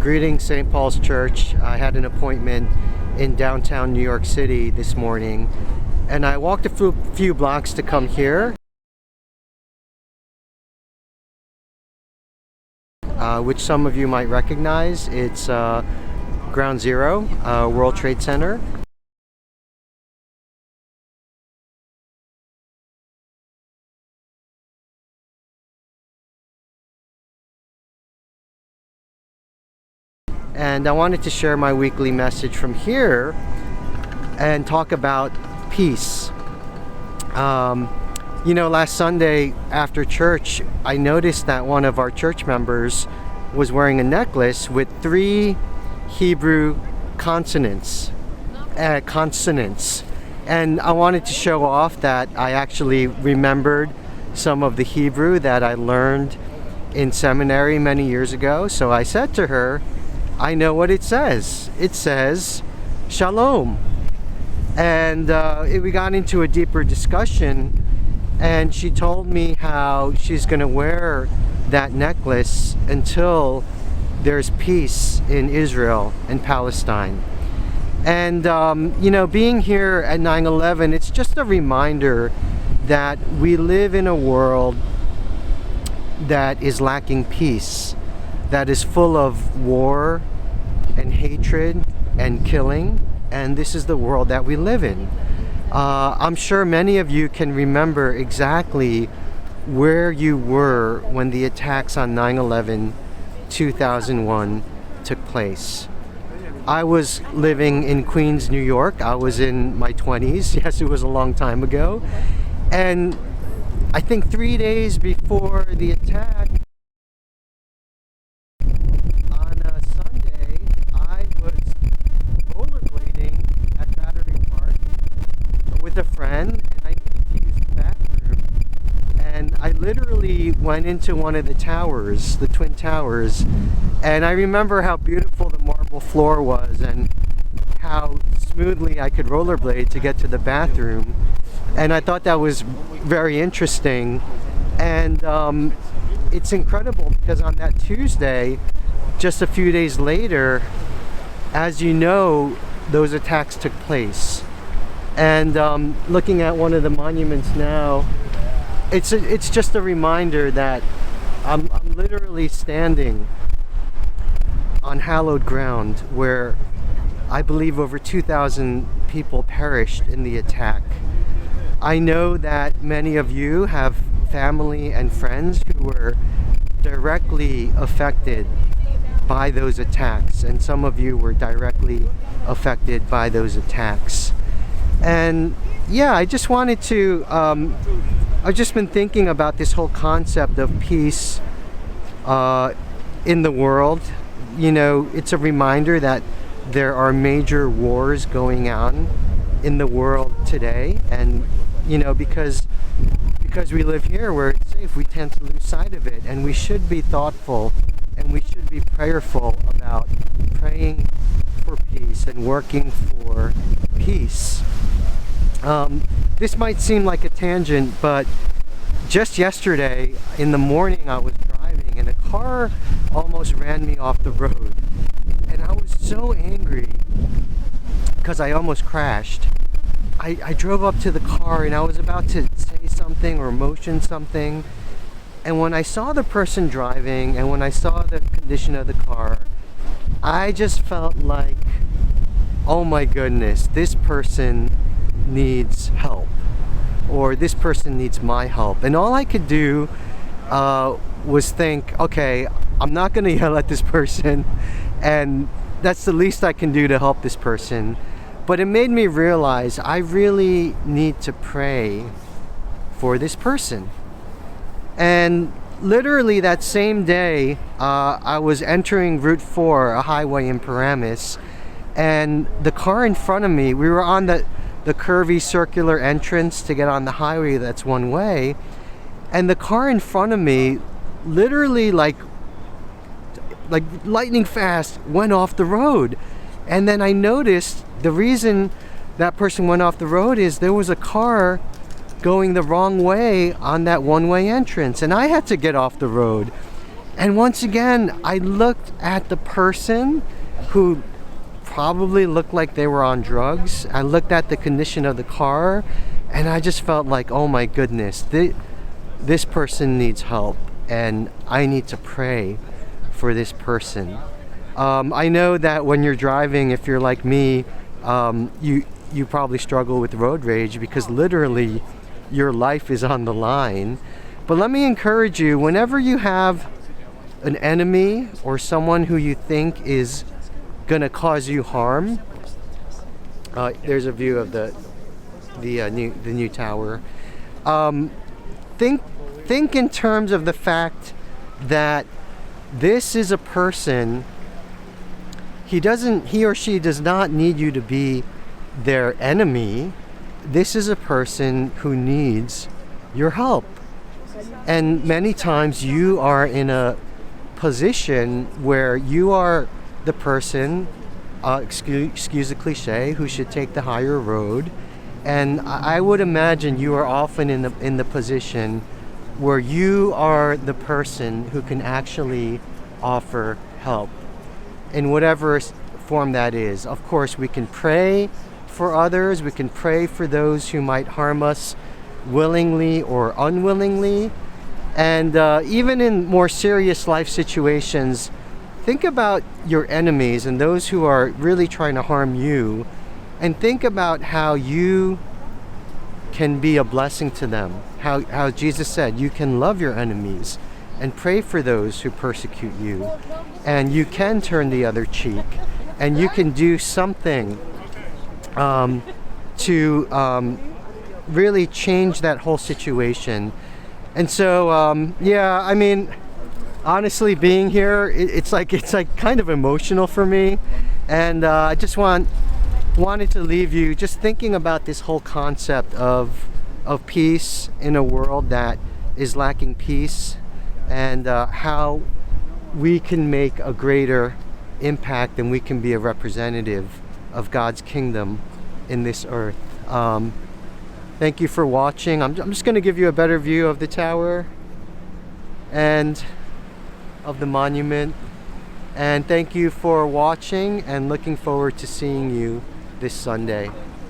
Greetings, St. Paul's Church. I had an appointment in downtown New York City this morning, and I walked a few blocks to come here, which some of you might recognize. It's Ground Zero, World Trade Center. And I wanted to share my weekly message from here and talk about peace. Last Sunday after church, I noticed that one of our church members was wearing a necklace with 3 Hebrew consonants. And I wanted to show off that I actually remembered some of the Hebrew that I learned in seminary many years ago. So I said to her, I know what it says. It says Shalom. And we got into a deeper discussion, and she told me how she's going to wear that necklace until there's peace in Israel and Palestine. And being here at 9/11, it's just a reminder that we live in a world that is lacking peace, that is full of war and hatred and killing, and this is the world that we live in. I'm sure many of you can remember exactly where you were when the attacks on 9/11 2001 took place. I was living in Queens, New York. I was in my 20s. Yes, it was a long time ago. And I think 3 days before the attack, on a Sunday, I was rollerblading at Battery Park with a friend, and I needed to use the bathroom. And I literally went into one of the towers, the Twin Towers, and I remember how beautiful the marble floor was and how smoothly I could rollerblade to get to the bathroom. And I thought that was very interesting. And it's incredible because on that Tuesday, just a few days later, as you know, those attacks took place. And looking at one of the monuments now, it's just a reminder that I'm literally standing on hallowed ground where I believe over 2,000 people perished in the attack. I know that many of you have family and friends who were directly affected by those attacks, and some of you were directly affected by those attacks. And yeah, I just wanted to I've just been thinking about this whole concept of peace in the world. It's a reminder that there are major wars going on in the world today, and because we live here where it's safe, we tend to lose sight of it, and we should be thoughtful and we should be prayerful about praying for peace and working for peace. This might seem like a tangent, but just yesterday in the morning I was driving and a car almost ran me off the road, and I was so angry because I almost crashed. I drove up to the car and I was about to say something or motion something, and when I saw the person driving and when I saw the condition of the car, I just felt like, oh my goodness, this person needs help, or this person needs my help. And all I could do was think, okay, I'm not going to yell at this person, and that's the least I can do to help this person. But it made me realize I really need to pray for this person. And literally that same day, I was entering Route 4, a highway in Paramus, and the car in front of me, we were on the curvy circular entrance to get on the highway that's one way, and the car in front of me literally like lightning fast went off the road. And then I noticed the reason that person went off the road is there was a car going the wrong way on that one-way entrance, and I had to get off the road. And once again, I looked at the person who probably looked like they were on drugs. I looked at the condition of the car, and I just felt like, oh my goodness, this person needs help, and I need to pray for this person. I know that when you're driving, if you're like me, you probably struggle with road rage because literally your life is on the line. But let me encourage you, whenever you have an enemy or someone who you think is gonna cause you harm, there's a view of the new tower. Think in terms of the fact that this is a person. He or she does not need you to be their enemy. This is a person who needs your help. And many times you are in a position where you are the person, excuse the cliche, who should take the higher road. And I would imagine you are often in the position where you are the person who can actually offer help in whatever form that is. Of course, we can pray for others. We can pray for those who might harm us willingly or unwillingly. And even in more serious life situations, think about your enemies and those who are really trying to harm you, and think about how you can be a blessing to them. How Jesus said, you can love your enemies and pray for those who persecute you. And you can turn the other cheek, and you can do something to really change that whole situation. And so, yeah, I mean, honestly, being here, it's like kind of emotional for me. And I just wanted to leave you just thinking about this whole concept of peace in a world that is lacking peace, and how we can make a greater impact and we can be a representative of God's kingdom in this earth. Thank you for watching. I'm just going to give you a better view of the tower and of the monument. And thank you for watching, and looking forward to seeing you this Sunday.